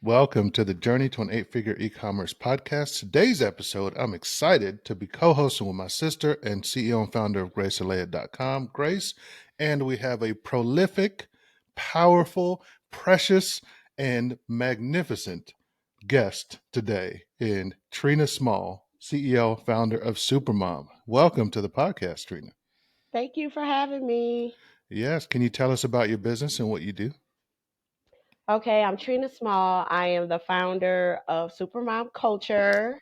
Welcome to the Journey to an Eight-Figure E-commerce podcast. Today's episode, I'm excited to be co-hosting with my sister and CEO and founder of Eleyae.com, Grace. And we have a prolific, powerful, precious, and magnificent guest today in Trina Small, CEO, founder of Supermom. Welcome to the podcast, Trina. Thank you for having me. Yes, can you tell us about your business and what you do? Okay, I'm Trina Small. I am the founder of Supermom Culture.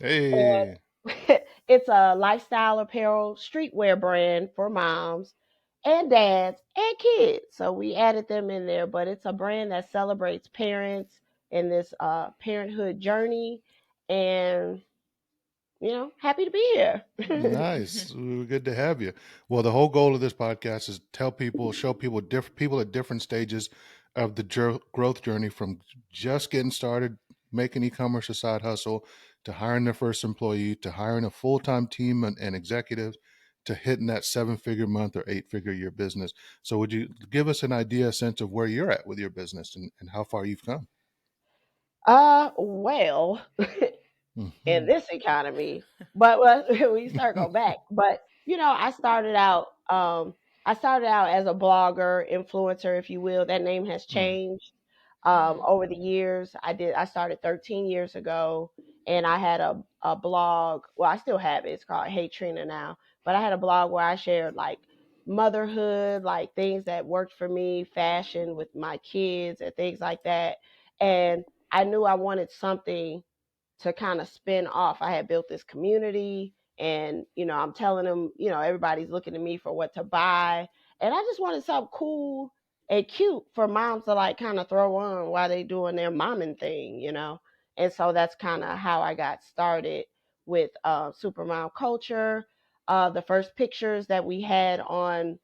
Hey, It's a lifestyle apparel streetwear brand for moms and dads and kids. So we added them in there, but it's a brand that celebrates parents in this parenthood journey. And, happy to be here. nice. We're good to have you. Well, the whole goal of this podcast is tell people, show people, people at different stages of the growth journey, from just getting started, making e-commerce a side hustle, to hiring their first employee, to hiring a full-time team and executives, to hitting that seven-figure month or eight-figure year business. So would you give us an idea, a sense of where you're at with your business and how far you've come? Well, in Hmm. this economy. But we start go back. But I started out as a blogger, influencer, if you will. That name has changed Mm-hmm. over the years. I started 13 years ago, and I had a blog. Well, I still have it. It's called Hey Trina now. But I had a blog where I shared like motherhood, like things that worked for me, fashion with my kids and things like that. And I knew I wanted something to kind of spin off. I had built this community, and I'm telling them, everybody's looking to me for what to buy, and I just wanted something cool and cute for moms to like kind of throw on while they doing their momming thing. And so that's kind of how I got started with Supermom Culture. The first pictures that we had on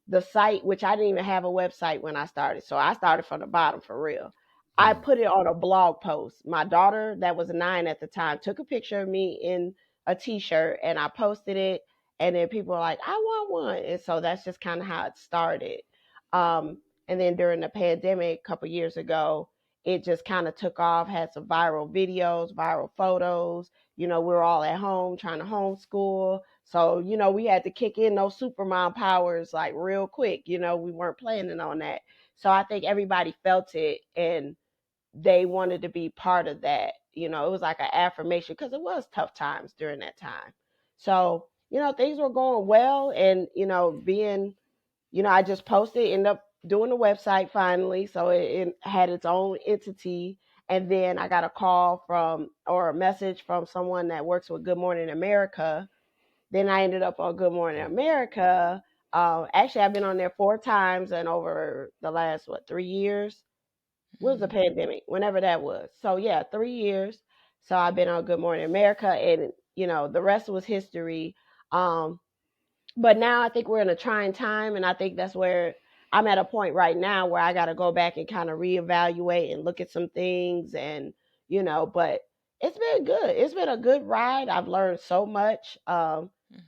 the site, which I didn't even have a website when I started. So I started from the bottom for real. I put it on a blog post. My daughter, that was 9 at the time, took a picture of me in a t-shirt and I posted it. And then people were like, I want one. And so that's just kind of how it started. Um, and then during the pandemic a couple years ago, it just kind of took off, had some viral videos, viral photos. We were all at home trying to homeschool. So, we had to kick in those supermom powers like real quick. We weren't planning on that. So I think everybody felt it and they wanted to be part of that. It was like an affirmation because it was tough times during that time. So, things were going well, and, I just posted, ended up doing the website finally. So it had its own entity. And then I got a call from, or a message from someone that works with Good Morning America. Then I ended up on Good Morning America. Actually, I've been on there 4 times, and over the last, 3 years was the Mm-hmm. pandemic, whenever that was. So yeah, 3 years. So I've been on Good Morning America, and the rest was history. Um, but now I think we're in a trying time, and I think that's where I'm at a point right now where I got to go back and kind of reevaluate and look at some things, and but it's been good. It's been a good ride. I've learned so much. Mm-hmm.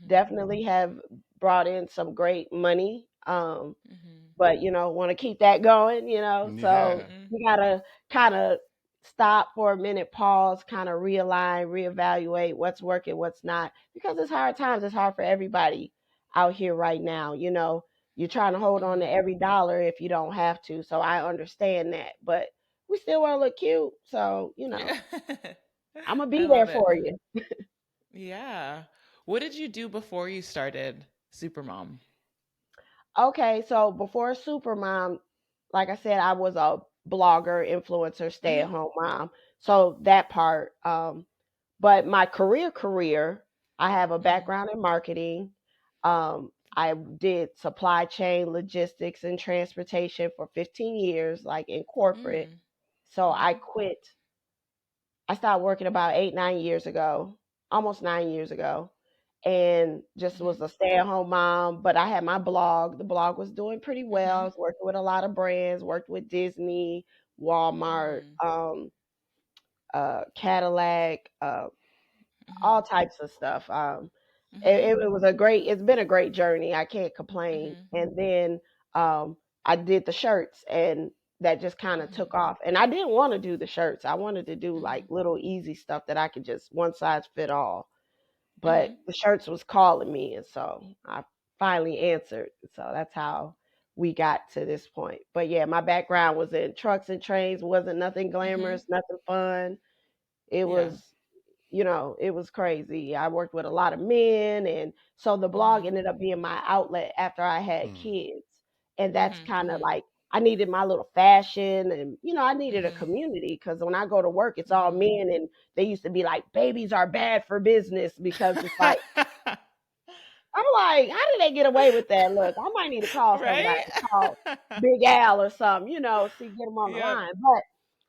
Definitely have brought in some great money. Mm-hmm. But want to keep that going. So Yeah. Mm-hmm. you gotta kind of stop for a minute, pause, kind of realign, reevaluate what's working, what's not, because it's hard times. It's hard for everybody out here right now. You're trying to hold on to Mm-hmm. every dollar if you don't have to. So I understand that, but we still want to look cute. So Yeah. I'm gonna I be there love it. for you. Yeah. What did you do before you started Supermom? Okay, so before Supermom, like I said, I was a blogger, influencer, stay Mm-hmm. at home mom. So that part. But my career, I have a Mm-hmm. background in marketing. I did supply chain, logistics, and transportation for 15 years, like in corporate. So I Mm-hmm. quit. I started working about 8, 9 years ago, almost 9 years ago, and just Mm-hmm. was a stay at home mom. But I had my blog. The blog was doing pretty well. I Mm-hmm. was working with a lot of brands, worked with Disney, Walmart, Mm-hmm. Cadillac, Mm-hmm. all types of stuff. Mm-hmm. It was a great. It's been a great journey. I can't complain. Mm-hmm. And then I did the shirts, and that just kind of Mhm. took off. And I didn't want to do the shirts. I wanted to do like Mhm. little easy stuff that I could just one size fit all. But Mhm. the shirts was calling me, and so I finally answered. So that's how we got to this point. But yeah, my background was in trucks and trains. Wasn't nothing Mhm. glamorous, nothing fun. It Yeah. was, it was crazy. I worked with a lot of men, and so the blog Mhm. ended up being my outlet after I had Hmm. kids. And that's Mhm. kind of Mhm. like I needed my little fashion, and I needed a Mhm. community because when I go to work, it's all Mhm. men, and they used to be like, babies are bad for business because it's like I'm like, how did they get away with that? Look, I might need to call somebody, Right? call Big Al or something, see, get him on the Yep. line.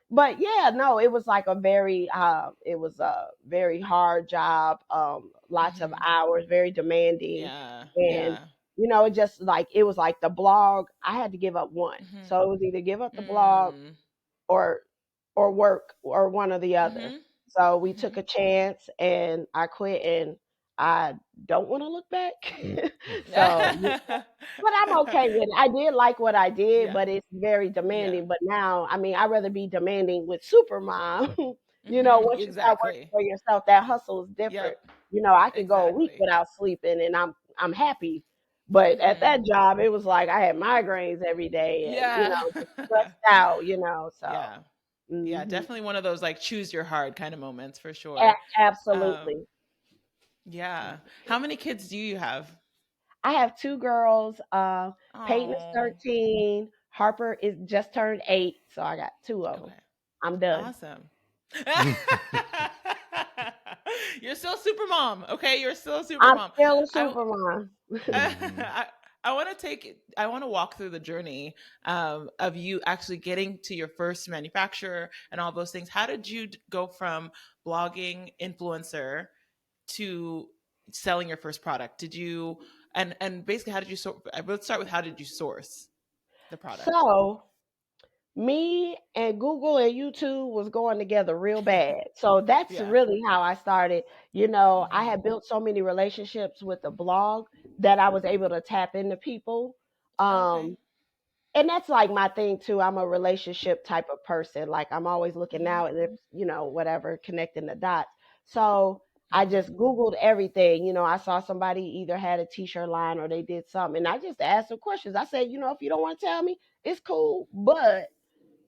But yeah, no, it was like it was a very hard job, lots of Mhm. hours, very demanding, Yeah. and Yeah. it just like it was like the blog. I had to give up one, Mhm. so it was either give up the blog Mm. or work or one or the other. Mhm. So we took Mhm. a chance, and I quit, and I don't want to look back. So but I'm okay with it. I did like what I did, Yeah. but it's very Yeah. demanding. But now, I mean, I'd rather be demanding with Supermom. Mhm. Once you start working Exactly. for yourself, that hustle is different. Yep. I could go a week Exactly. without sleeping, and I'm happy. But at Mhm. that job, it was like I had migraines every day, and Yeah. just stressed out. So, Yeah. Yeah, hmm definitely one of those like choose your hard kind of moments for sure. Um, absolutely. yeah. How many kids do you have? I have two girls. Peyton is Oh, 13. Harper is just turned 8. So I got two of them. okay. I'm done. Awesome. You're still super mom. Okay, you're still a super I'm mom. still a I supermom. Hmm. I want to I want to walk through the journey of you actually getting to your first manufacturer and all those things. How did you go from blogging influencer to selling your first product? Did you and basically how did you sort? Let's start with how did you source the product? So me and Google and YouTube was going together real bad. So that's Yeah. really how I started. I Hmm. had built so many relationships with the blog that I was able to tap into people. Okay. Um, and that's like my thing too. I'm a relationship type of person. Like I'm always looking Hmm. out and if, whatever, connecting the dots. So I Hmm. just Googled everything. I saw somebody either had a t-shirt line or they did something. And I just asked them questions. I said, if you don't want to tell me, it's cool. But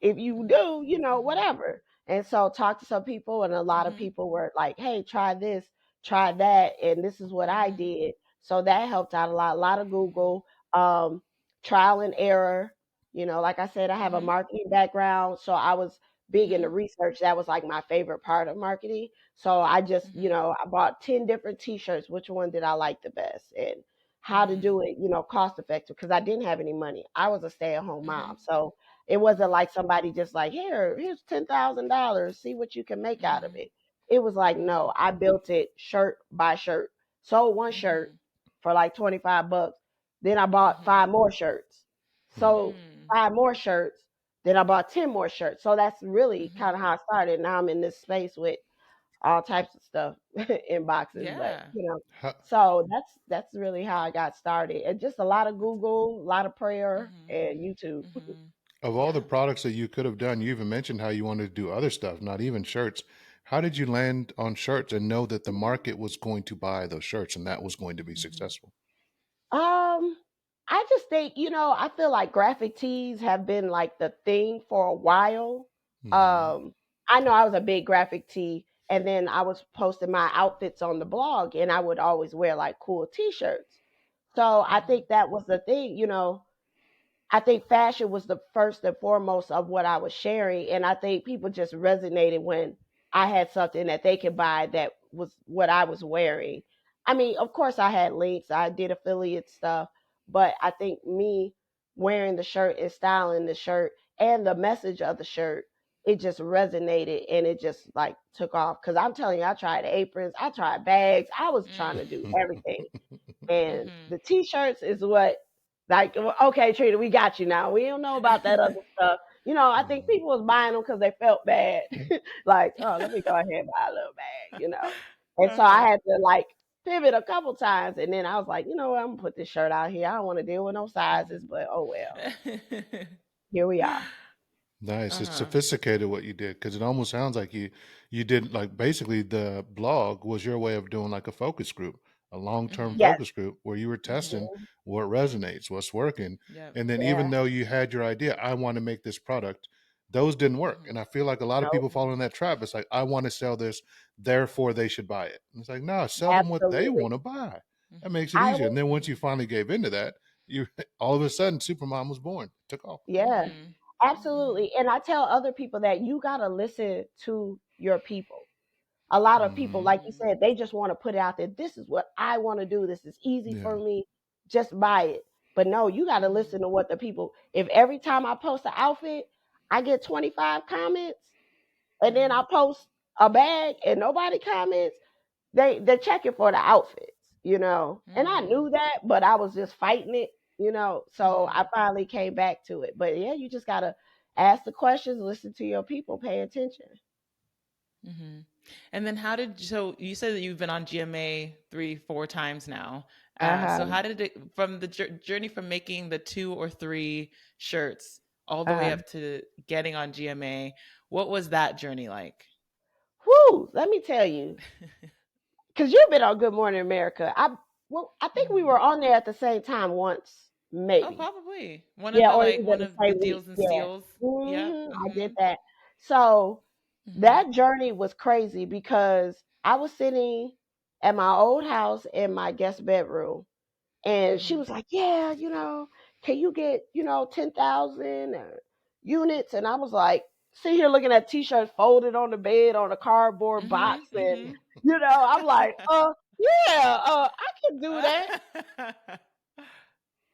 if you Hmm. do, Hmm. whatever. And so talk to some people, and a lot of Hmm. people were like, hey, try this, try that. And this is what I Hmm. did. So that helped out a lot. A lot of Google, um, trial and error. Like I said, I have a Hmm. marketing background. So I was big into Hmm. research. That was like my favorite part of marketing. So I just, Hmm. I bought 10 different t shirts. Which one did I like the best? And how to Hmm. do it, cost effective because I didn't have any money. I was a stay at home Hmm. mom. So it wasn't like somebody just like, here's $10,000, see what you can make out of Hmm. it. It was like, no, I built it shirt by shirt. Sold one shirt Hmm. for like $25. Then I bought Hmm. five more shirts. Sold Hmm. five more shirts. Then I bought 10 more shirts. So that's really kind Hmm. of how I started. Now I'm in this space with all types of stuff in boxes, but Yeah. How, so that's really how I got started. And just a lot of Google, a lot of prayer, Hmm. and YouTube. Hmm. of all the Yeah. products that you could have done, you even mentioned how you wanted to do other stuff, not even shirts. How did you land on shirts and know that the market was going to buy those shirts and that was going to be Hmm. successful? Um, I just think, I feel like graphic tees have been like the thing for a while. Hmm. Um, I know I was a big graphic tee, and then I was posting my outfits on the blog, and I would always wear like cool t-shirts. So I Hmm. think that was the thing. I think fashion was the first and foremost of what I was sharing. And I think people just resonated when I had something that they could buy that was what I was wearing. I mean, of course, I had links, I did affiliate stuff, but I think me wearing the shirt and styling the shirt and the message of the shirt, it just resonated and it just like took off. Cause I'm telling you, I tried aprons, I tried bags, I was trying to do everything. And Hmm. the t-shirts is what, like, okay, Trina, we got you now. We don't know about that other stuff. I think Mhm. people was buying them because they felt bad. Like, oh, let me go ahead and buy a little bag. And so Uh-huh. I had to like pivot a couple times. And then I was like, you know what, I'm gonna put this shirt out here. I don't want to deal with no sizes, but oh well. Here we are. Nice. It's Uh-huh. sophisticated what you did because it almost sounds like you did like basically the blog was your way of doing like a focus group, a long term Mhm. Yes. focus group where you were testing Mhm. what resonates, what's working, Yep. and then Yeah. even though you had your idea, I want to make this product, those didn't work. And Mhm. I feel like a lot of Nope. people fall in that trap. It's like I want to sell this, therefore they should buy it. And it's like no, sell them what they Absolutely. want to buy. That Mhm. makes it I easier. was And then once you Mhm. finally gave into that, you all of a sudden Supermom was born. It took off. Yeah. Mhm. Mhm. Absolutely. And I tell other people that you got to listen to your people. A lot of people, Hmm. like you Mhm. said, they just want to put it out there. This is what I want to do. This is easy Yeah. for me. Just buy it. But no, you got to Mhm. listen to what the people, if every time I post an outfit, I get 25 comments and then I Mhm. post a bag and nobody comments, they're checking for the outfits. And I Mhm. knew that, but I was just fighting it. So I Mhm. finally came back to it. But yeah, you just gotta ask the questions, listen to your people, pay attention. Mhm. And then how did so you said that you've been on GMA 3, 4 times now. So Uh-huh. how did it from the journey from making the 2 or 3 shirts all the way Uh-huh. up to getting on GMA? What was that journey like? Whoo, let me tell you, because you've been on Good Morning America. I think we Mhm. were on there at the same time once, Oh, maybe. probably one of Yeah, the or like either one the of the same week. deals and Yeah. steals. Yep. I did Mhm. that. So Mhm. that journey was crazy because I was sitting at my old house in my guest bedroom, and she Mhm. was like, "Yeah, can you get 10,000 units?" And I was like, sitting here looking at t-shirts folded on the bed on a cardboard box, Mhm. and Mhm. I'm like, yeah, I can do that.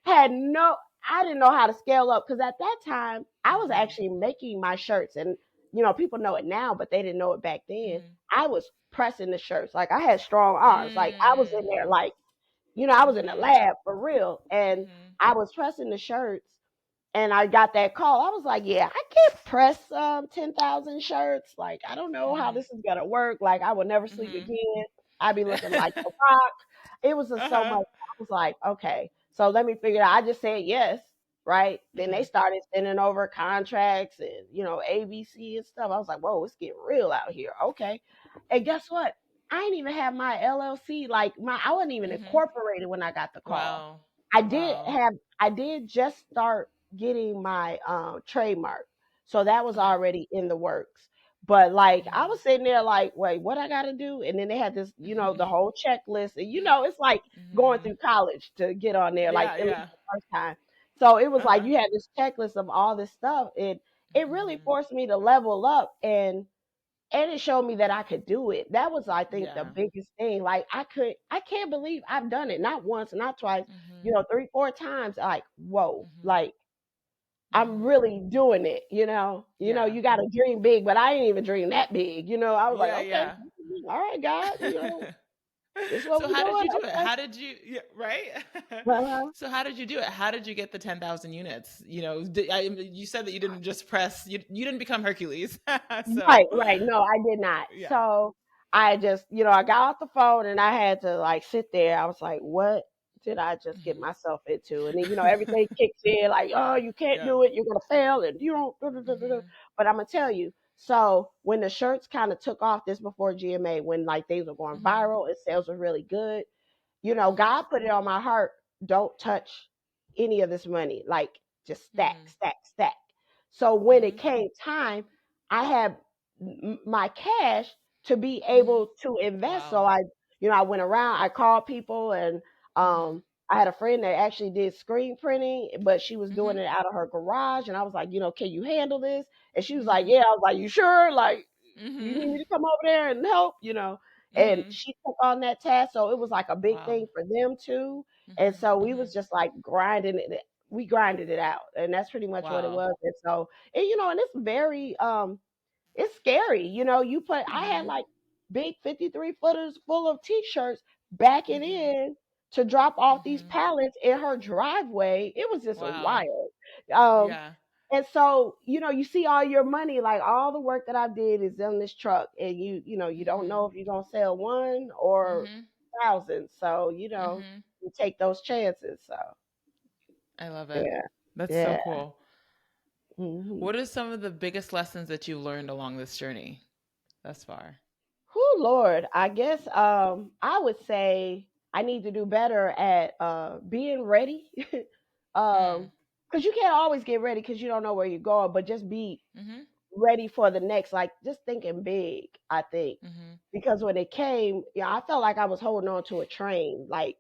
Had no I didn't know how to scale up because at that time I was Mhm. actually making my shirts, and people know it now, but they didn't know it back then. Mhm. I was pressing the shirts. Like I had strong arms. Like I was in there Mhm. like, I was in the Mhm. lab for real, and Mhm. I was pressing the shirts, and I got that call. I was like, yeah, I can't press 10,000 shirts. Like, I don't know how Mhm. this is going to work. Like, I would never sleep Mhm. again. I'd be looking like The Rock. It was just so Uh-huh. much. I was like, okay, so let me figure it out. I just said yes, right? Then they Mhm. started sending over contracts and, ABC and stuff. I was like, whoa, it's getting real out here. Okay. And guess what? I didn't even have my LLC. Like, I wasn't even Mhm. incorporated when I got the call. Wow. I did Wow. have I did just start getting my trademark. So that was Okay. already in the works. But like I Mhm. was sitting there like, wait, what I gotta do? And then they had this, the whole checklist. And it's like going Mhm. through college to get on there, like Yeah, at least yeah. the first time. So it was like Uh-huh. you had this checklist of all this stuff. It really Mhm. forced me to level up, and it showed me that I could do it. That was, I think, the Yeah. biggest thing. Like I can't believe I've done it, not once, not twice, Mhm. 3, 4 times. Like, whoa, Mhm. like I'm Mhm. really doing it. Yeah. You got to dream big, but I didn't even dream that big. I was like, Yeah, okay, yeah. all right, God, this is what So we're how did doing. you do it? Okay. How did you yeah, right? Uh-huh. So how did you do it? How did you get the 10,000 units? You said that you didn't just press you didn't become Hercules. Right, So right. No, I did not. yeah. So I just, I got off the phone and I had to like sit there. I was like, what did I just get Mhm. myself into? And then, everything kicks in like, oh, you can't Yeah. do it. You're going to fail and you don't. Da, da, da, da, da. Mhm. But I'm going to tell you. So when the shirts kind of took off this before GMA, when like things were going Mhm. viral and sales were really good, Mhm. God put it on my heart. Don't touch any of this money. Like just stack, Mhm. stack, stack. So when it Mhm. came time, I had my cash to be Mhm. able to invest. So Wow. I went around, I called people, and Mhm. I had a friend that actually did screen printing, but she was doing Mhm. it out of her garage. And I was like, can you handle this? And she was like, Mhm. yeah. I was like, you sure? Like, you need me Mhm. to come over there and help? And Mhm. she took on that task. So it was like a big Wow. thing for them too. And Mhm. so we was Mhm. just like grinding it. We grinded it out. And that's pretty much what it Wow. was. And so, and it's very, it's scary. I had Mhm. like big 53 footers full of t-shirts backing Mhm. in to drop off these Mhm. pallets in her driveway. It was just a Wow. wild. Um, Yeah. and so, you see all your money, like all the work that I did is on this truck, and you don't Mhm. know if you're gonna sell one or Mhm. thousand. So, Mhm. you take those chances. So I love it. yeah, That's so yeah, cool. Hmm. What are some of the biggest lessons that you've learned along this journey thus far? Oh Lord, I guess I would say I need to do better at being ready. Mm. Because you can't always get ready because you don't know where you're going, but just be Mhm. ready for the next, like just thinking big, I think. Mhm. Because when it came, yeah, I felt like I was holding on to a train. Like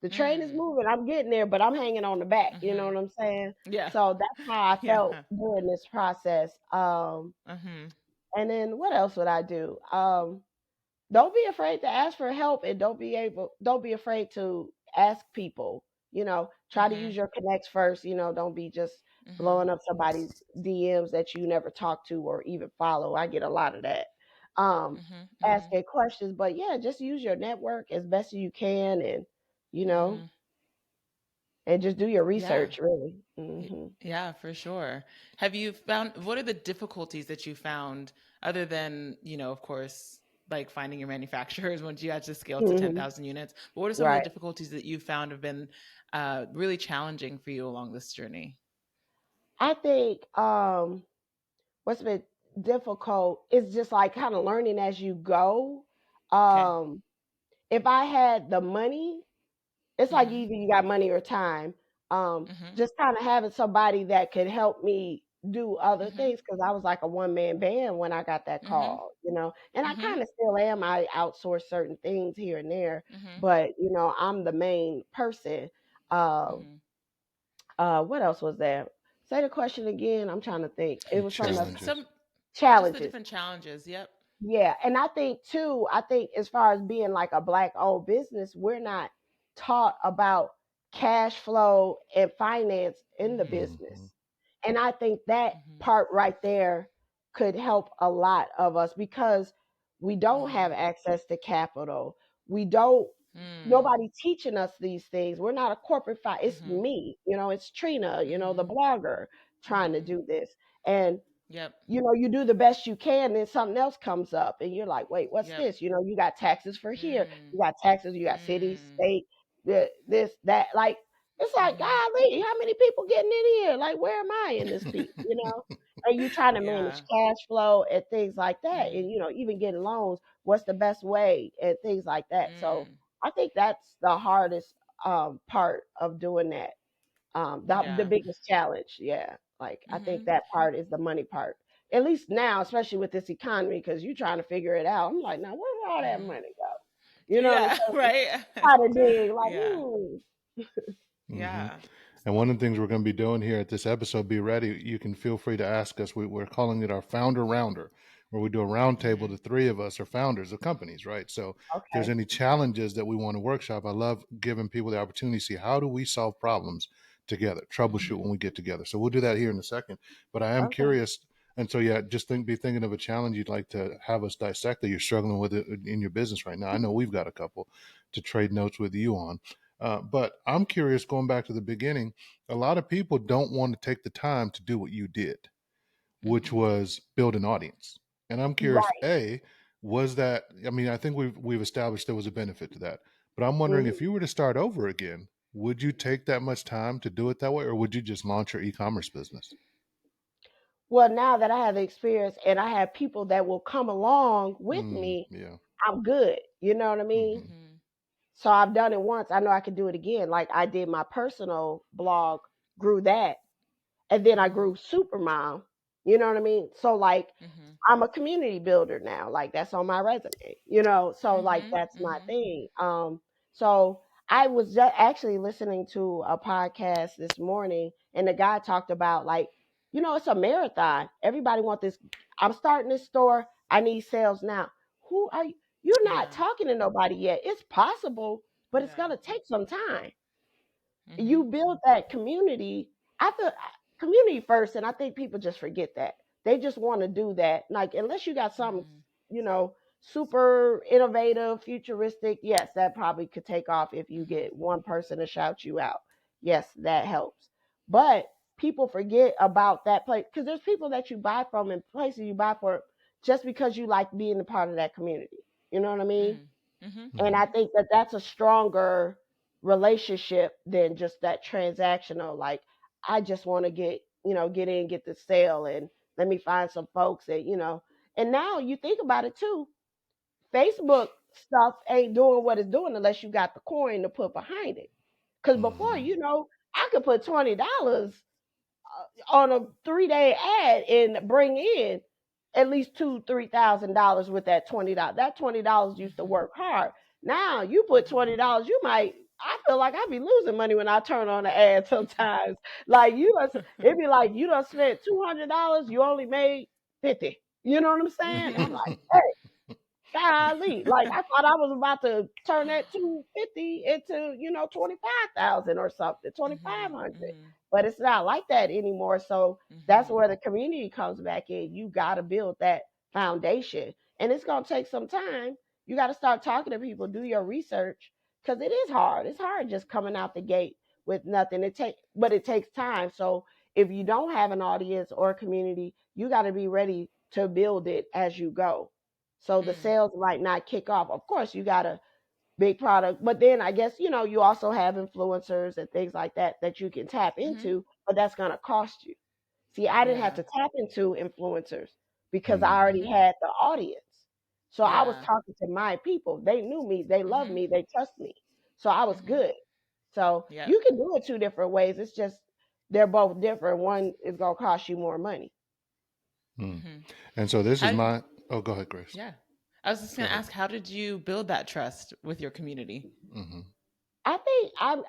the train is Mm. moving, I'm getting there, but I'm hanging on the back. You know Mhm. what I'm saying? Yeah. So that's how I felt Yeah. during this process. Mhm. And then what else would I do? Don't be afraid to ask for help, and don't be afraid to ask people. Try to use Mhm. your connects first. Don't be just Mhm. blowing up somebody's DMs that you never talk to or even follow. I get a lot of that. Mhm. Mhm. Asking questions, but yeah, just use your network as best as you can, and you know Mhm. and just do your Yeah. research, really. Y- Hmm. Yeah, for sure. Have you found what are the difficulties that you found other than, of course, like finding your manufacturers once you had to scale to Hmm. 10,000 units? But what are some of the Right. difficulties that you found have been really challenging for you along this journey? I think what's been difficult is just like kind of learning as you go. Okay. Um, if I had the money, it's like Mhm. either you got money or time. Mhm. Just kind of having somebody that could help me do other Mhm. things because I was like a one man band when I got that Mhm. call. And I Mhm. kind of still am. I outsource certain things here and there, Mhm. but I'm the main person. Uh, Mhm. what else was there? Say the question again. I'm trying to think. It The was something else. Just challenges. some just the Challenges. different challenges. Yep. Yeah, and I think too, I think as far as being like a black owned business, we're not taught about cash flow and finance in the Mhm. Hmm. business. And I think that Mhm. part right there could help a lot of us because we don't have Mhm. access to capital. We don't Mm. Nobody teaching us these things. We're not a corporate it's Mhm. me, it's Trina, the Mhm. blogger trying to Mhm. do this. And Yep. you do the best you can, then something else comes up, and you're like, wait, what's Yep. this? You got taxes for here, Mm. you got taxes, you got city, Mm. state, this, that. Like, it's like, Mhm. golly, how many people getting in here? Like, where am I in this piece? And you trying to manage Yeah. cash flow and things like that, Mhm. and even getting loans. What's the best way and things like that. So Mm. I think that's the hardest part of doing that. The Yeah. biggest challenge, yeah. Like I think Mhm. that part is the money part. At least now, especially with this economy, because you're trying to figure it out. I'm like, now where did all that Mhm. money go? You know what I'm Yeah. saying? Right. Try to dig, like, Yeah. Hmm. Yeah. And one of the things we're going to be doing here at this episode, be ready. You can feel free to ask us. We're calling it our founder rounder, where we do a roundtable. Mhm. The three of us are founders of companies, right? So if there's okay, any challenges that we want to workshop, I love giving people the opportunity to see how do we solve problems together, troubleshoot Mhm. when we get together. So we'll do that here in a second. But I am okay, curious. And so, yeah, just be thinking of a challenge you'd like to have us dissect that you're struggling with it in your business right now. I know we've got a couple to trade notes with you on. But I'm curious, going back to the beginning, a lot of people don't want to take the time to do what you did, which Mhm. was build an audience. And I'm curious, right. A, was that, I mean, I think we've established there was a benefit to that. But I'm wondering Hmm. if you were to start over again, would you take that much time to do it that way, or would you just launch your e-commerce business? Well, now that I have the experience and I have people that will come along with me, Yeah. I'm good. You know what I mean? Hmm. Mhm. So I've done it once. I know I can do it again. Like I did my personal blog, grew that, and then I Mhm. grew Supermom. You know what I mean? So like Mhm. I'm a community builder now. Like that's on my resume. So like Mhm. that's my Mhm. thing. So I was just actually listening to a podcast this morning, and the guy talked about like, it's a marathon. Everybody want this. I'm starting this store. I need sales now. Who are you? You're not Yeah. talking to nobody yet. It's possible, but it's Yeah. gonna take some time. You Mhm. build that community. I feel community first, and I think people just forget that. They just want to do that. Like unless you got something, Mhm. you know, super innovative, futuristic, yes, that probably could take off if you Mhm. get one person to shout you out. Yes, that helps. But people forget about that place because there's people that you buy from and places you buy for just because you like being a part of that community. You know what I mean? Mm. Mhm. And I Mhm. think that that's a stronger relationship than just that transactional. Like, I just want to get, get in, get the sale, and let me find some folks, and and now you think about it too. Facebook stuff ain't doing what it's doing unless you got the coin to put behind it. Because before, Hmm. I could put $20 on a 3-day ad and bring in at least $2,000-3,000 with that $20. That $20 used to Mhm. work hard. Now you put $20, you might. I feel like I be losing money when I turn on the ad sometimes. Like it'd be like you done spent $200, you only made 50. You know what I'm saying? I'm like, hey, golly, like I thought I was about to turn that 250 into 25,000 or something, Mhm. 2,500. Mhm. But it's not like that anymore. So that's Mhm. where the community comes back in. You got to build that foundation, and it's gonna take some time. You got to start talking to people, do your research, because it is hard. It's hard just coming out the gate with nothing. But it takes time. So if you don't have an audience or a community, you got to be ready to build it as you go. So the Mm. sales might not kick off. Of course, you got a big product, but then I guess you also have influencers and things like that you can tap Mhm. into, but that's going to cost you. See, I didn't have Yeah. to tap into influencers because I already Hmm. Mhm. had the audience. So I was Yeah. talking to my people. They knew me, they loved Mhm. me, they trust me. So I was Mhm. good. So Yep. you can do it two different ways. It's just they're both different. One is going to cost you more money. Mm. Mhm. And so this is How did my. Oh, go ahead, Grace. Yeah. I was just Go going to ahead. ask, how did you build that trust with your community? Hmm. I think I've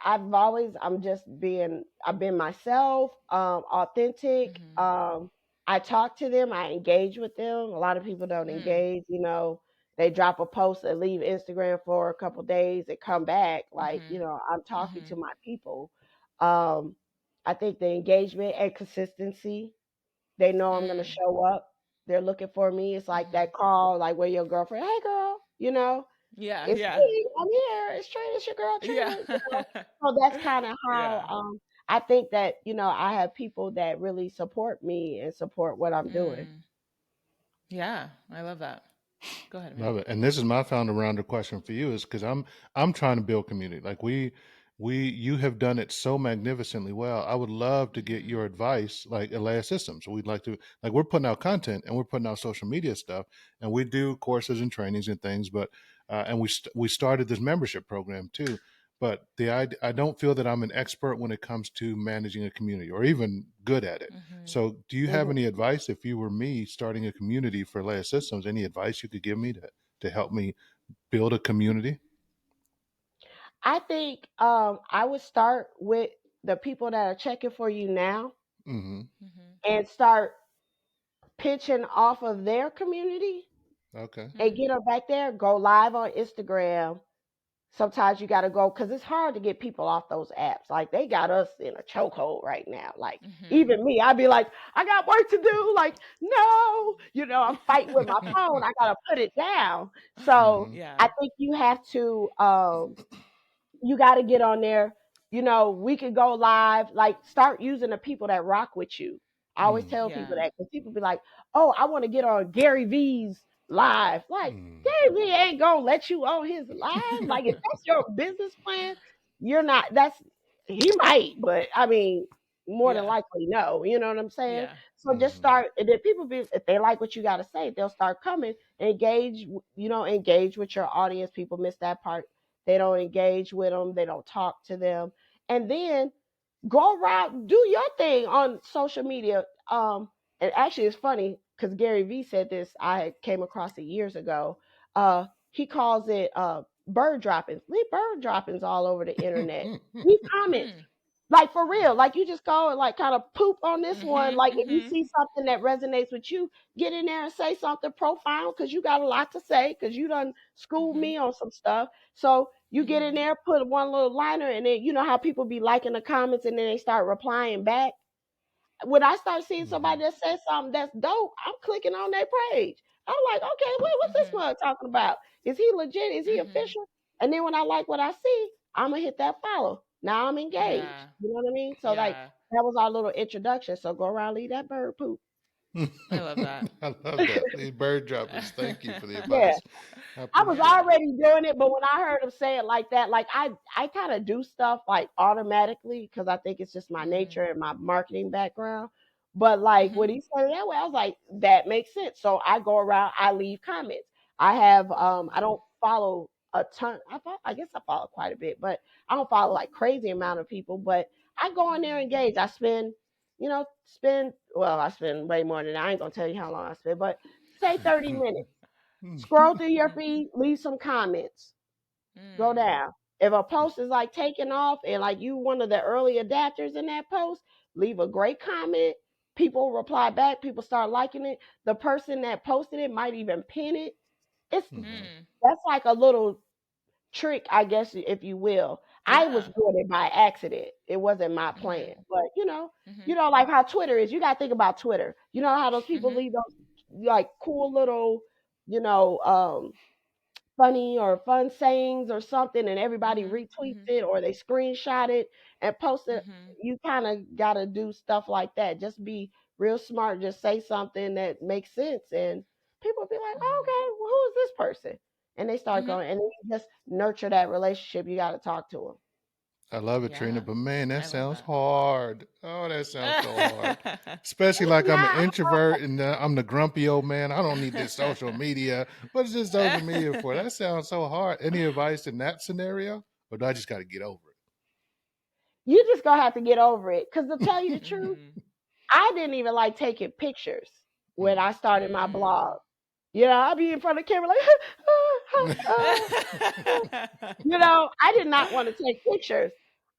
been myself, authentic. Mhm. I talk to them, I engage with them. A lot of people don't Mm. engage. They drop a post and leave Instagram for a couple days and come back. Like, Mhm. I'm talking to Mhm. my people. Um, I think the engagement and consistency, they know I'm gonna Mm. show up. They're looking for me. It's like Mhm. that call, like where your girlfriend, hey girl. Yeah, It's yeah. me. I'm here. It's Trina. It's your girl Yeah. Trina. So that's kind of how Yeah. I think that I have people that really support me and support what I'm doing. Mm. Yeah, I love that. Go ahead, Love Emmanuel. it. And this is my founder rounder question for you is because I'm trying to build community. Like you have done it so magnificently well. I would love to get Mhm. your advice, like Eleyae Systems. We'd like to like we're putting out content and we're putting out social media stuff and we do courses and trainings and things, but and we started this membership program too. But I don't feel that I'm an expert when it comes to managing a community or even good at it. Mhm. So, do you have Mhm. any advice if you were me starting a community for Leia Systems? Any advice you could give me to help me build a community? I think I would start with the people that are checking for you now Mm-hmm. Mhm. and start pitching off of their community Okay. and Mm. get them back there. Go live on Instagram. Sometimes you got to go because it's hard to get people off those apps. Like they got us in a chokehold right now. Like Mhm. even me, I'd be like, I got work to do. Like no, I'm fighting with my phone. I gotta put it down. So Mm-hmm. I Yeah. think you got to get on there. We could go live, like start using the people that rock with you. I always Mm-hmm. tell people Yeah. that because people be like, oh, I want to get on Gary V's live. Like, Gary V ain't going to let you on his live. Like, if that's your business plan, you're not, he might, but I mean, more than Yeah. likely, no. You know what I'm saying? Yeah. So just Mm-hmm. start, and then if they like what you got to say, they'll start coming, engage with your audience. People miss that part. They don't engage with them. They don't talk to them. And then go around, do your thing on social media. And actually, it's funny because Gary Vee said this. I came across it years ago. He calls it bird droppings. Leave bird droppings all over the internet. Leave comments. Mm. Like for real, like you just go and like kind of poop on this one. Mhm. Like if you Mhm. see something that resonates with you, get in there and say something profound because you got a lot to say because you done schooled Mhm. me on some stuff. So you get in Mhm. there, put one little liner, and then you know how people be liking the comments and then they start replying back. When I start seeing Mm-hmm. somebody that says something that's dope, I'm clicking on their page. I'm like, okay, what's this Mhm. one talking about? Is he legit? Is he Mhm. official? And then when I like what I see, I'm gonna hit that follow. Now I'm engaged. Yeah. You know what I mean? So like Yeah. that was our little introduction. So go around, leave that bird poop. I love that. I love that. These bird droppings. Thank you for the Yeah. advice. I I was appreciate Yeah. it. already doing it, but when I heard him say it like that, like I kind of do stuff like automatically because I think it's just my Mhm. nature and my marketing background. But like when Mhm. he said it that way, I was like, that makes sense. So I go around, I leave comments. I have I don't follow a ton. I guess I follow quite a bit, but I don't follow like crazy amount of people. But I go in there and Mhm. engage. I spend, I spend way more than that. I ain't gonna tell you how long I spend, but say 30 minutes. Scroll through your Mhm. feed, leave some comments, go Mm. down. If a post is like taking off and like you one of the early adapters in that post, leave a great comment. People reply back, people start liking it. The person that posted it might even pin it. It's Mm. that's like a little trick, I guess, if you will. I was Yeah. doing it by accident. It wasn't my plan. Mhm. But Mhm. like how Twitter is. You gotta think about Twitter. You know how those people Mhm. leave those like cool little, you know, funny or fun sayings or something, and everybody Mhm. retweets Mhm. it or they screenshot it and post it. Mhm. You kind of got to do stuff like that. Just be real smart. Just say something that makes sense, and people be like, oh, Mhm. okay, well, who is this person? And they start Mhm. going, and then you just nurture that relationship. You got to talk to them. I love it, Trina, Yeah. but man, that I love sounds that. hard. Oh, that sounds so hard. Especially It's like I'm an not introvert and I'm the grumpy old man. I don't need this social media. What is this social media for? That sounds so hard. Any advice in that scenario? Or do I just got to get over You just gonna have to get over it. Cause to tell you the truth, Mhm. I didn't even like taking pictures when it? I started my Mm. blog. I'd be in front of the camera like, I did not want to take pictures.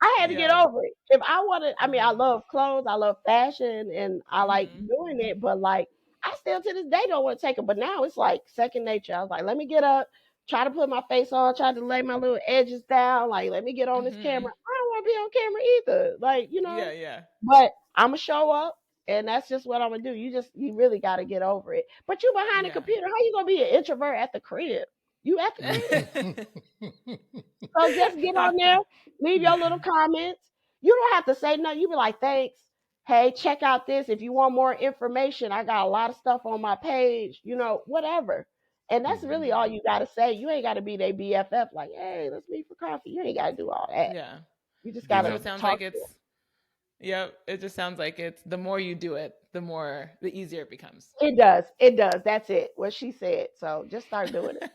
I had to get Yeah. over it. If I wanted, I mean, I Mhm. love clothes, I love fashion, and I like Mhm. doing it, but like, I still to this day don't want to take it. But now it's like second nature. I was like, let me get up, try to put my face on, try to lay my little edges down. Like, let me get on this camera. Mhm. I don't want to be on camera either. Like, Yeah, yeah. but I'm gonna show up, and that's just what I'm gonna do. You really got to get over it. But you behind the Yeah. computer, how you gonna be an introvert at the crib? You at the crib, so just get on there, leave your little comments. You don't have to say nothing. You be like, thanks. Hey, check out this. If you want more information, I got a lot of stuff on my page. Whatever. And that's really all Mhm. you gotta say. You ain't gotta be their BFF. Like, hey, let's meet for coffee. You ain't gotta do all that. Yeah. You just you So gotta it know, sounds talk like to them. it's yep, it just sounds like it's the more you do it, the easier it becomes. It does. It does. That's it. What she said. So just start doing it.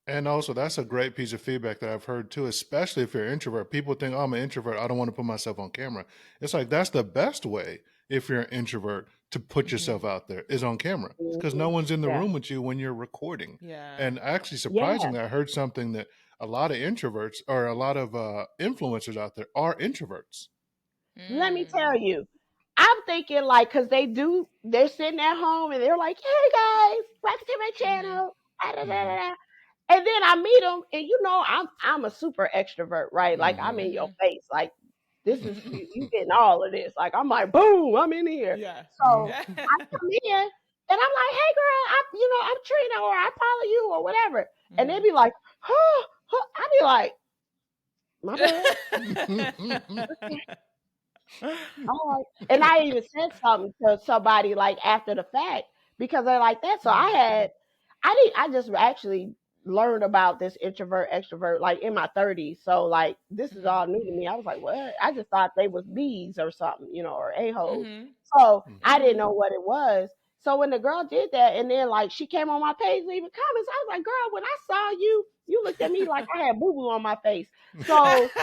and also that's a great piece of feedback that I've heard too, especially if you're an introvert. People think, oh, I'm an introvert. I don't want to put myself on camera. It's like that's the best way if you're an introvert to put yourself Mhm. out there is on camera because no Mhm. one's in the Yeah. room with you when you're recording. Yeah. And actually, Yeah. surprisingly, I heard something that a lot of introverts or a lot of influencers out there are introverts. Let me Mm. tell you, I'm thinking like, cause they're sitting at home and they're like, hey guys, welcome to my Mhm. channel. Da, da, da, Hmm. da, da. And then I meet them, and I'm a super extrovert, right? Like I'm Hmm. in your Mhm. face. Like this is you getting all of this. Like I'm like, boom, I'm in here. Yeah. So Yeah. I come in and I'm like, hey girl, I'm Trina, or I follow you, or whatever. And they Mhm. be like, huh. I be like, my bad. All right. And I even said something to somebody like after the fact because they're like that. So Mhm. I just actually learned about this introvert extrovert like in my 30s. So like this is Mhm. all new to me. I was like, what? I just thought they was bees or something, or a-holes. Mhm. So I didn't Mhm. know what it was. So when the girl did that and then like she came on my page leaving comments, I was like, girl, when I saw you, you looked at me like I had boo boo on my face. So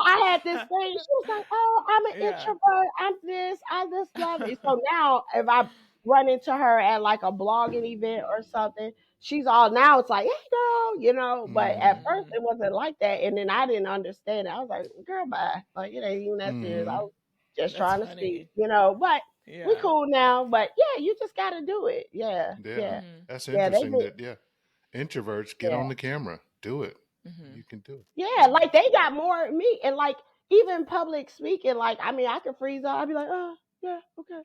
I had this thing. She was like, "Oh, I'm an Yeah. introvert. I'm this. I just love it." So now, if I run into her at like a blogging event or something, she's all now. It's like, "Hey, girl," But at Hmm. first, Mhm. it wasn't like that, and then I didn't understand it. I was like, "Girl, bye." Like it ain't even that serious. I Hmm. Mhm. was just That's trying to speak, funny. But we Yeah. cool now. But yeah, you just got to do it. Yeah, Yeah, yeah, Mhm. that's yeah. They interesting. did. That yeah, introverts get Yeah. on the camera, do it. Mhm. You can do it. Yeah, like they got more of me, and like even public speaking, like I mean, I could freeze up. I'd be like, oh yeah, okay,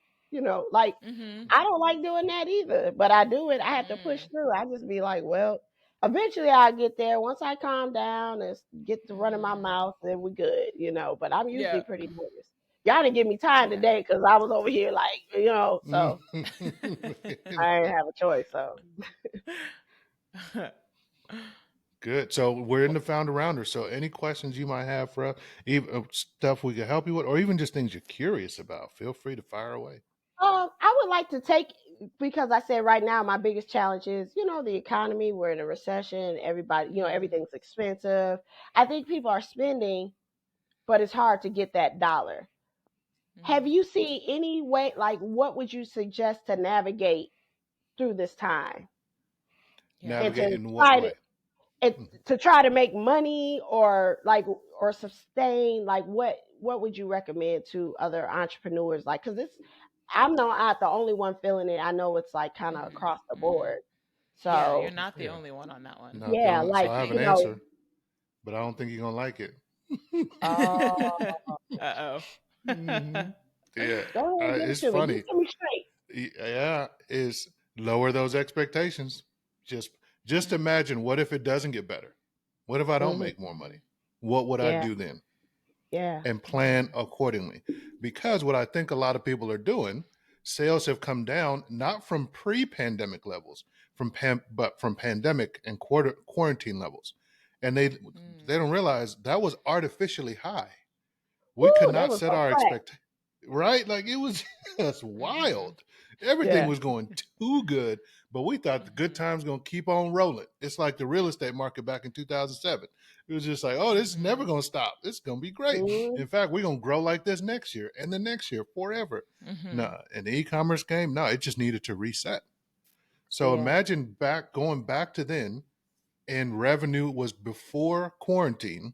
like Mhm. I don't like doing that either, but I do it. I have to push Mm. through. I just be like, well, eventually I'll get there. Once I calm down and get to running my Mhm. mouth, then we good. But I'm usually Yeah. pretty nervous. Y'all didn't give me time Yeah. today because I was over here like, so I didn't have a choice. So Good. So we're in the founder rounder. So any questions you might have for us, even stuff we can help you with, or even just things you're curious about, feel free to fire away. I would like to take, because I said right now my biggest challenge is, the economy. We're in a recession. Everybody, Mm-hmm. everything's expensive. I think people are spending, but it's hard to get that dollar. Have Mm-hmm. you seen any way, like, what would you suggest to navigate through this time Yeah. and Navigate to in what try to way? and to try to make money, or like, or sustain, like, what would you recommend to other entrepreneurs, like, because it's, I'm not the only one feeling it. I know it's like kind of across the Mm-hmm. Mm-hmm. board. Yeah, you're So not the Yeah. only one on that one. Not the yeah, only. So like, I have an you know. answer, but I don't think you're gonna like it. uh Uh Hmm. oh. Yeah. Go ahead and give it It's to me. Give funny. it to me straight. Yeah. Is lower those expectations. Just just imagine, what if it doesn't get better? What if I don't Hmm. make more money? What would I Yeah, do then? yeah. And plan Mm-hmm. accordingly. Because what I think a lot of people are doing, sales have come down not from pre-pandemic levels, but from pandemic and quarantine levels, and they don't realize that was artificially high. We could Woo, they not was set on our crack. expect right, like it was just Mm-hmm. wild. Everything Yeah. was going too good, but we thought the good Mm-hmm. times going to keep on rolling. It's like the real estate market back in 2007. It was just like, oh, this is never Mm-hmm. going to stop. It's going to be great. Hmm. In fact, we're going to grow like this next year and the next year forever. Mm-hmm. No, in the e-commerce game, no, it just needed to reset. So Yeah. imagine going back to then, and revenue was before quarantine.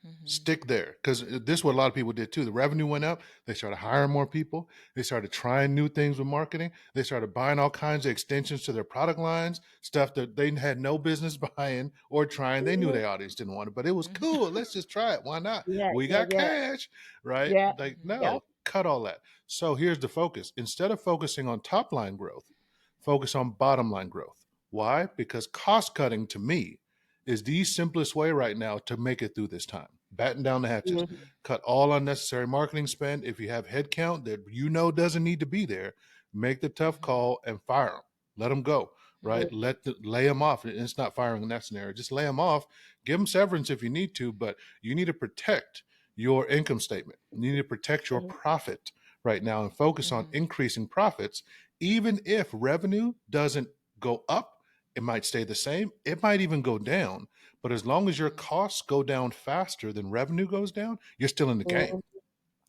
Mm-hmm. Stick there, because this is what a lot of people did too. The revenue went up, they started hiring more people, they started trying new things with marketing, they started buying all kinds of extensions to their product lines, stuff that they had no business buying or trying. They knew Hmm. their audience didn't want it, but it was cool. Let's just try it. Why not? Yeah, We yeah, got yeah, cash, right? yeah. Like, Yep. no, cut all that. So here's the focus. Instead of focusing on top line growth, focus on bottom line growth. Why? Because cost cutting, to me, is the simplest way right now to make it through this time. Batten down the hatches, Hmm. Mm-hmm. cut all unnecessary marketing spend. If you have headcount that doesn't need to be there, make the tough Mm-hmm. call and fire them. Let them go, right? Mm-hmm. Lay them off. And it's not firing in that scenario. Just lay them off. Give them severance if you need to, but you need to protect your income statement. You need to protect your Hmm. profit right now and focus on Mm-hmm. increasing profits, even if revenue doesn't go up. It might stay the same. It might even go down. But as long as your Mm-hmm. costs go down faster than revenue goes down, you're still in the game. Hmm.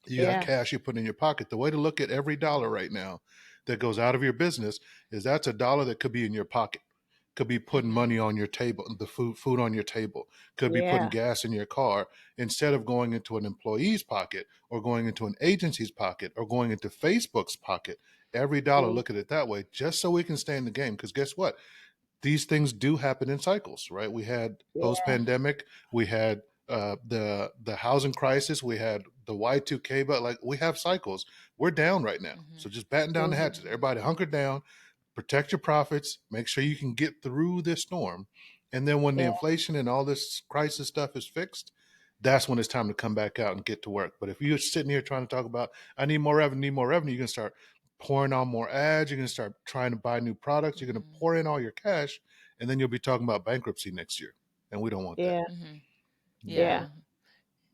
You got Yeah. cash you put in your pocket. The way to look at every dollar right now that goes out of your business is that's a dollar that could be in your pocket. Could be putting Mm-hmm. money on your table, the food on your table. Could be putting Yeah. gas in your car instead of going into an employee's pocket or going into an agency's pocket or going into Facebook's pocket. Every dollar, Hmm. look at it that way, just so we can stay in the game. Because guess what? These things do happen in cycles, right? We had post Yeah. pandemic, we had the housing crisis, we had the Y2K, but like we have cycles. We're down right now, Mm-hmm. so just batten down the Hmm. hatches. Everybody, hunker down, protect your profits, make sure you can get through this storm, and then when the Yeah. inflation and all this crisis stuff is fixed, that's when it's time to come back out and get to work. But if you're sitting here trying to talk about I need more revenue, you're gonna start pouring on more ads, you're gonna start trying to buy new products, you're gonna Mm-hmm. pour in all your cash, and then you'll be talking about bankruptcy next year. And we don't want that. Yeah. Mm-hmm. Yeah. Yeah.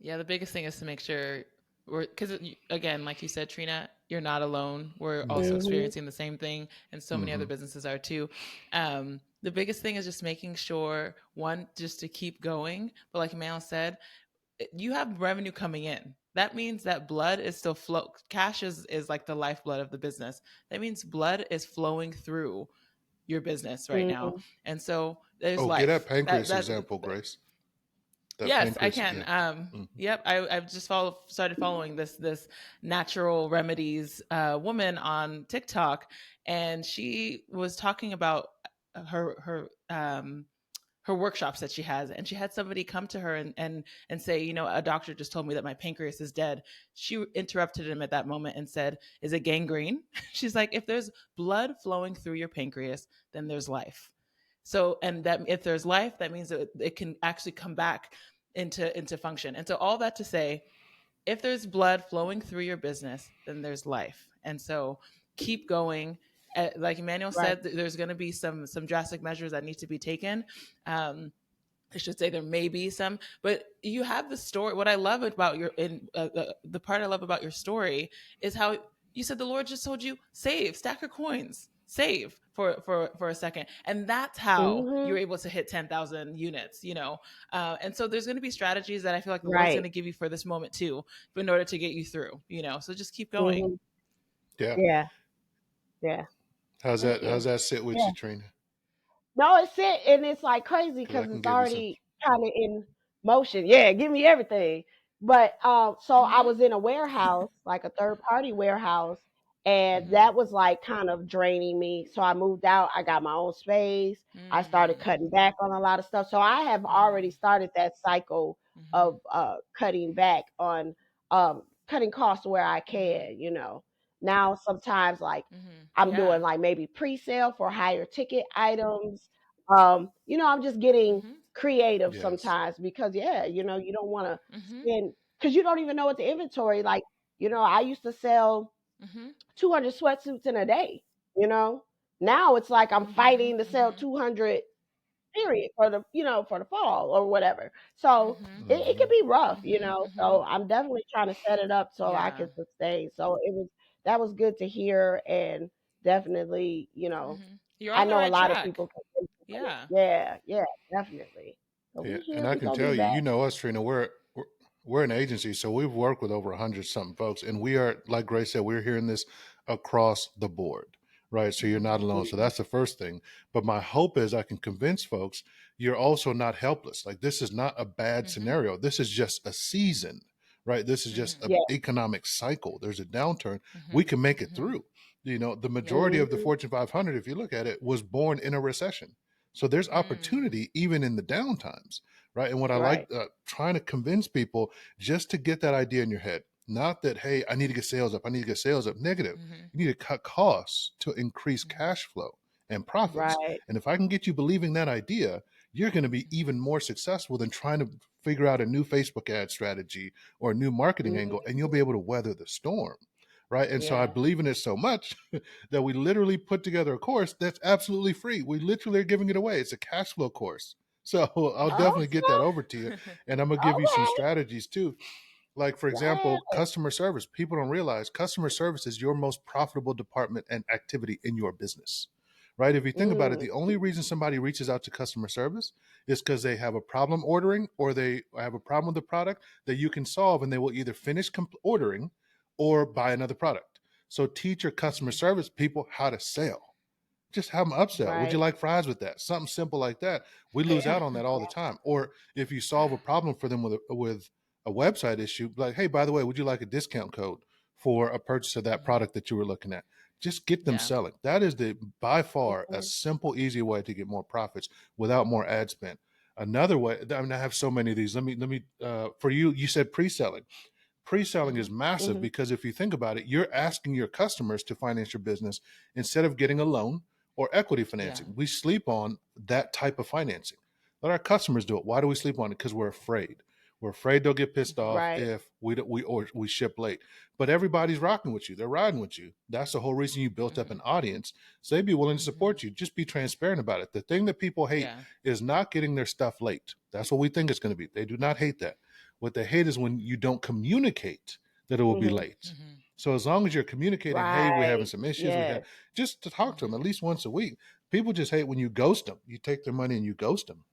Yeah, the biggest thing is to make sure we're, because again, like you said, Trina, you're not alone. We're also Yeah. Hmm. experiencing the same thing, and so many other Mm-hmm. businesses are too. The biggest thing is just making sure, one, just to keep going. But like Emmanuel said, you have revenue coming in. That means that blood is still flow. Cash is like the lifeblood of the business. That means blood is flowing through your business right now, Hmm. and so there's Oh, get that life. pancreas example, That Grace. That Yes, I pancreas, can. yeah. Mm-hmm. Yep, I've just started following this natural remedies woman on TikTok, and she was talking about her workshops that she has, and she had somebody come to her and say, a doctor just told me that my pancreas is dead. She interrupted him at that moment and said, "Is it gangrene?" She's like, "If there's blood flowing through your pancreas, then there's life." So, and that if there's life, that means that it can actually come back into function. And so, all that to say, if there's blood flowing through your business, then there's life. And so, keep going. Like Emmanuel Right. said, there's going to be some drastic measures that need to be taken. Um, I should say there may be some, but you have the story. What I love about the part I love about your story is how you said the Lord just told you save, stack your coins, save for a second, and that's how Hmm. you're able to hit 10,000 units. And so there's going to be strategies that I feel like the Lord's going Right. to give you for this moment too, in order to get you through. So just keep going. Hmm. Yeah. Yeah. Yeah. Thank How's you. that sit with Yeah. you, Trina? No, it's it, and it's like crazy Because I because can it's give you some. already kind of in motion. Yeah, give me everything. But so I Mm-hmm. was in a warehouse, like a third party warehouse, and Mm-hmm. that was like kind of draining me. So I moved out. I got my own space. I started Mm. cutting back on a lot of stuff. So I have already Mm-hmm. started that cycle Mm-hmm. of cutting back on cutting costs where I Mm-hmm. can. Now sometimes like Mm-hmm. I'm doing Yeah. like maybe pre-sale for higher ticket items. I'm just getting Mm-hmm. creative Yes. sometimes because yeah, you don't want to Mm-hmm. spend because you don't even know what the inventory like. I used to sell Mm-hmm. 200 sweatsuits in a day. You know, now it's like I'm Mm-hmm. fighting to sell Mm-hmm. 200 period for the fall or whatever. So Mm-hmm. it can Mm-hmm. be rough, Mm-hmm. Mm-hmm. So I'm definitely trying to set it up so I Yeah. can sustain. So that was good to hear and definitely, Mm-hmm. You're I on the know a right lot of track. people can implement it. Yeah. Yeah, yeah, definitely. So Yeah, we and here, I we can gonna tell be you, back. you know us, Trina. We're an agency, so we've worked with over 100 something folks, and we are, like Grace said, we're hearing this across the board, right? So you're not Mm-hmm. alone. So Mhm. that's the first thing. But my hope is I can convince folks you're also not helpless. Like this is not a bad Mm-hmm. scenario. This is just a season, right? This is just Mm-hmm. an Yeah. economic cycle. There's a downturn. We Mm-hmm. can make it Mm-hmm. through. The Yeah. majority of the Mhm. Fortune 500, if you look at it, was born in a recession. So there's Mm. opportunity even in the downtimes, right? And what I like Right. trying to convince people just to get that idea in your head, not that, hey, I need to get sales up, I need to get sales up. Negative. Mm-hmm. You need to cut costs to increase Mm-hmm. cash flow and profits. Right. And if I can get you believing that idea, you're going to be Mm-hmm. even more successful than trying to figure out a new Facebook ad strategy or a new marketing angle, Mhm. and you'll be able to weather the storm. Right. And so I Yeah. believe in it so much that we literally put together a course that's absolutely free. We literally are giving it away. It's a cash flow course. So I'll definitely get that Okay. over to you. And I'm going to give you some Okay. strategies too. Like, for example, Yeah. customer service. People don't realize customer service is your most profitable department and activity in your business. Right? If you think about it, Mm. the only reason somebody reaches out to customer service is because they have a problem ordering or they have a problem with the product that you can solve, and they will either finish ordering or buy another product. So teach your customer Mm-hmm. service people how to sell. Just have them upsell. Would you Right. like fries with that? Something simple like that. We lose out on that all the time. Or if you solve a problem for them with a website issue, like, hey, by the way, would you like a discount code for a purchase of that Mm-hmm. product that you were looking at? Just get them Yeah. selling. That is the by far a Mhm. simple, easy way to get more profits without more ad spend. Another way, I mean, I have so many of these. Let me for you, you said pre-selling. Pre-selling Mm-hmm. is massive Mhm. because if you think about it, you're asking your customers to finance your business instead of getting a loan or equity Yeah. financing. We sleep on that type of financing. Let our customers do it. Why do we sleep on it? Because we're afraid. We're afraid they'll get pissed Mm-hmm. off Right. if we ship late. But everybody's rocking with you. They're riding with you. That's the whole reason you built up Mm-hmm. an audience. So they'd be willing to Mm-hmm. support you. Just be transparent about it. The thing that people hate Yeah. is not getting their stuff late. That's what we think it's going to be. They do not hate that. What they hate is when you don't communicate that it will be Mhm. late. Mm-hmm. So as long as you're communicating, hey, we're having Right. some issues, we have Yes. just to talk to them Mm-hmm. at least once a week. People just hate when you ghost them. You take their money and you ghost them.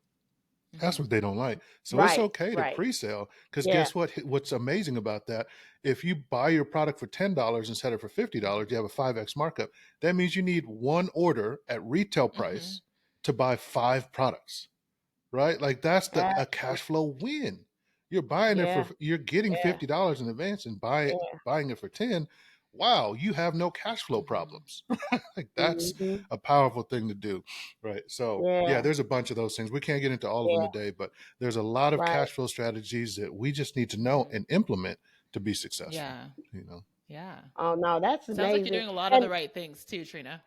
That's Mm-hmm. what they don't like. So it's Right. okay to Right. pre-sale because Yeah. guess what? What's amazing about that? If you buy your product for $10 and sell it for $50, you have a 5x markup. That means you need one order at retail Mm-hmm. price to buy five products, right? Like that's a Absolutely. cash flow win. Yeah. You're getting Yeah. $50 in advance and Yeah. buying it for 10. Wow, you have no cash flow Mm-hmm. problems. Like that's Mhm. a powerful thing to do, right? So yeah, Yeah. there's a bunch of those things. We can't get into all of them Yeah. today, but there's a lot of Right. cash flow strategies that we just need to know Mm-hmm. and implement to be successful. Yeah. You know, Yeah. Oh no, that's Sounds like you're amazing. doing a lot of And the right things too, Trina.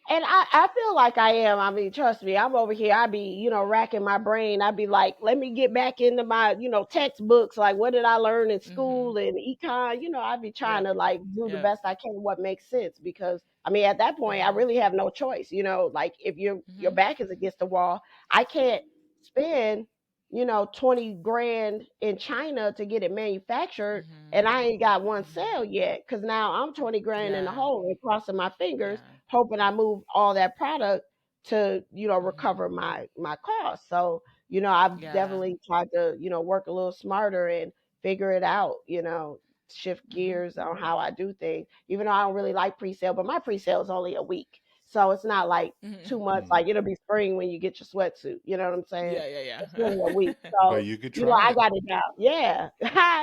I feel like I am. I mean, trust me, I'm over here. I be, racking my brain. I be like, let me get back into my, textbooks. Like, what did I learn in Mm-hmm. school and econ? I be trying Yep. to like do the Yep. best I can what makes sense because I mean, at that point, I Mm-hmm. really have no choice. Like if your Mm-hmm. back is against the wall, I can't spend, 20 grand in China to get it manufactured, and Mhm. I ain't got one Mhm. sale yet because now I'm 20 grand in the Yeah. hole and crossing my fingers, Yeah. hoping I move all that product to, Mhm. recover my costs. So, I've Yeah. definitely tried to, work a little smarter and figure it out, shift Mhm. gears on how I do things. Even though I don't really like pre-sale, but my pre-sale is only a week. So it's not like Mhm. 2 months. Mm. Like it'll be spring when you get your sweatsuit. You know what I'm saying? Yeah, yeah, It's really a week. yeah. But So, you could try I it. got it now. Yeah.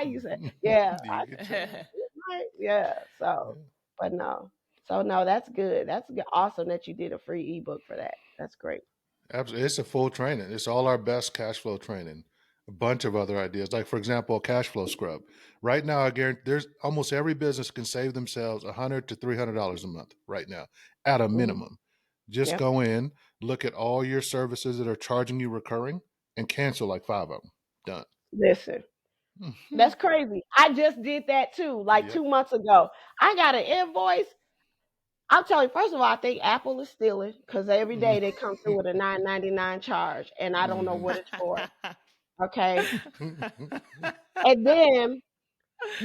You said, yeah, You could try it. right. Yeah. So, Yeah. but no. So no, that's good. That's good. Awesome that you did a free ebook for that. That's great. Absolutely. It's a full training. It's all our best cash flow training. A bunch of other ideas. Like, for example, a cash flow scrub. Right now, I guarantee there's almost every business can save themselves $100 to $300 a month right now at a Hmm. minimum. Just Yep. go in, look at all your services that are charging you recurring, and cancel like 5 of them. Done. Listen, that's crazy. I just did that too, like Yep. 2 months ago. I got an invoice. I'm telling you, first of all, I think Apple is stealing because every day they come through with a 9.99 charge, and I don't know Mhm. what it's for. Okay, and then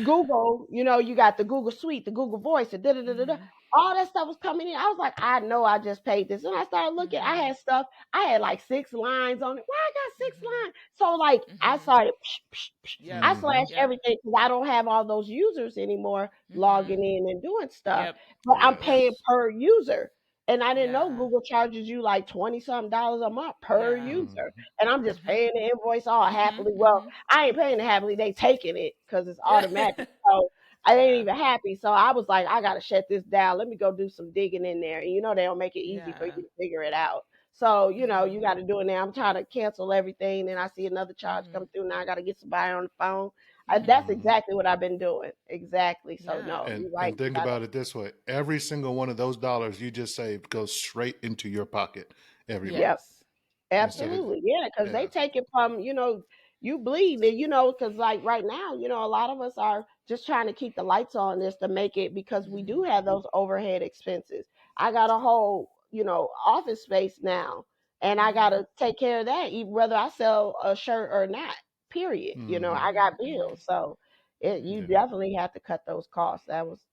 Google, you got the Google Suite, the Google Voice, the da da da da da. Mhm. All that stuff was coming in. I was like, I know I just paid this. And I started looking, I Mhm. had stuff, I had like 6 lines on it. Why I got six Mhm. lines? So like I Mhm. started Yep. I Mhm. slashed Yep. everything because I don't have all those users anymore logging Mhm. in and doing stuff. Yep. But I'm Yep. paying Yes. per user. And I didn't know Yeah. Google charges you like 20 something dollars a month per Yeah. user. Mhm. And I'm just Mhm. paying the invoice all Mhm. happily. Well, Mhm. I ain't paying it happily. They taking it because it's automatic. So I ain't Yeah. even happy. So I was like, I gotta shut this down. Let me go do some digging in there. And they don't make it easy for you Yeah. to figure it out. So, Mhm. you gotta do it now. I'm trying to cancel everything. Then I see another charge come Mhm. through. Now I gotta get somebody on the phone. Mhm. That's Mhm. exactly what I've been doing. Exactly. So Yeah. no, And you're right. and think You gotta about it this way: every single one of those dollars you just saved goes straight into your pocket every month Yep. Yes. instead of Yes. Absolutely, yeah, because they yeah. take it from, you bleed, and because like right now, a lot of us are just trying to keep the lights on this to make it because we do Mhm. have those overhead expenses. I got a whole, office space now, and I Mhm. gotta take care of that, whether I sell a shirt or not. Period. Hmm. I got Mhm. Mhm. bills, so you Mhm. Yeah. definitely have to cut those costs. That was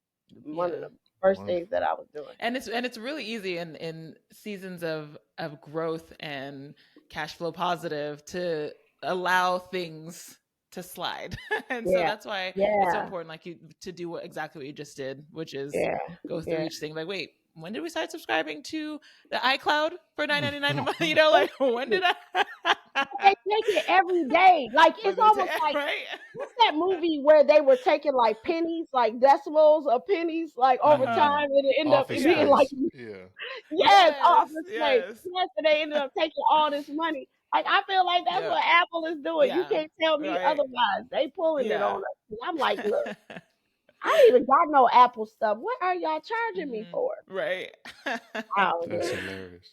one of Yeah. the first things that Wonderful. I was doing. And it's really easy in seasons of growth and cash flow positive to allow things to slide. And so Yeah, that's why it's so yeah, important, like, you to do exactly what you just did, which is yeah, go through yeah. each thing, like, wait, when did we start subscribing to the iCloud for 9.99 a month? Like, when did I They take it every day. Like when it's did we take almost like right? what's that movie where they were taking like pennies, like decimals of pennies, like over Hmm. time, and it ended up Office it being Yeah. like space. Yeah. yes, Yes. office space. Yes. Yes, and they ended up taking all this money. Like I feel like that's Yep. what Apple is doing. You Yeah. can't tell me Right. otherwise. They pulling it Yeah. on us. And I'm like, look, I ain't even got no Apple stuff. What are y'all charging me Hmm. for? Right. I don't That's know. hilarious.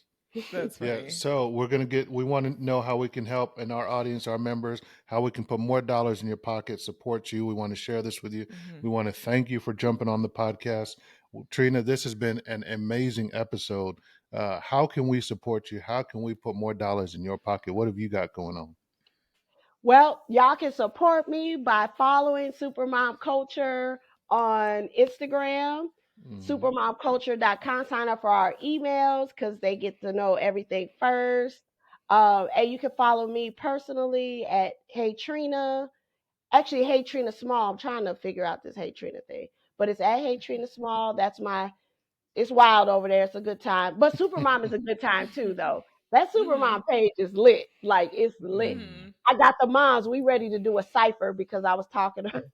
That's Yeah, funny. so we want to know how we can help and our audience, our members, how we can put more dollars in your pocket, support you. We want to share this with you. Hmm. We want to thank you for jumping on the podcast. Well, Trina, this has been an amazing episode. How can we support you? How can we put more dollars in your pocket? What have you got going on? Well, y'all can support me by following Supermom Culture on Instagram, Hmm. supermomculture.com. Sign up for our emails because they get to know everything first. And you can follow me personally at Hey Trina. Actually, Hey Trina Small. I'm trying to figure out this Hey Trina thing, but it's at Hey Trina Small. That's my it's wild over there. It's a good time. But Supermom is a good time too, though. That Hmm. Supermom page is lit. Like it's lit. Hmm. Hmm. I got the moms. We ready to do a cipher because I was talking to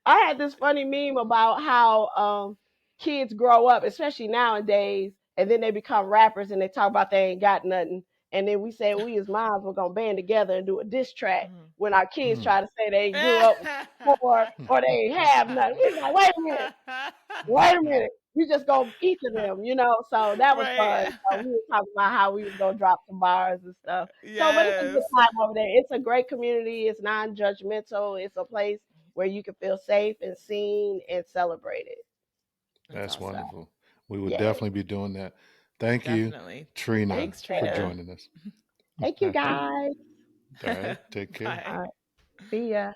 I had this funny meme about how kids grow up, especially nowadays, and then they become rappers and they talk about they ain't got nothing. And then we say we as moms we're gonna band together and do a diss track when our kids Hmm. try to say they grew up poor or they ain't have nothing. We like, wait a minute. Wait a minute. We just go each of them. So that was fun. Right. So we were talking about how we was gonna drop some bars and stuff. So, but it's a good Yes. time over there. It's a great community. It's non-judgmental. It's a place where you can feel safe and seen and celebrated. That's That's So, awesome. wonderful. We will yeah. definitely be doing that. Thank you, Definitely. Trina, Thanks, Thanks, for Ted. Trina. joining us. Thank you, guys. All right. Take care. All Bye. right. See ya.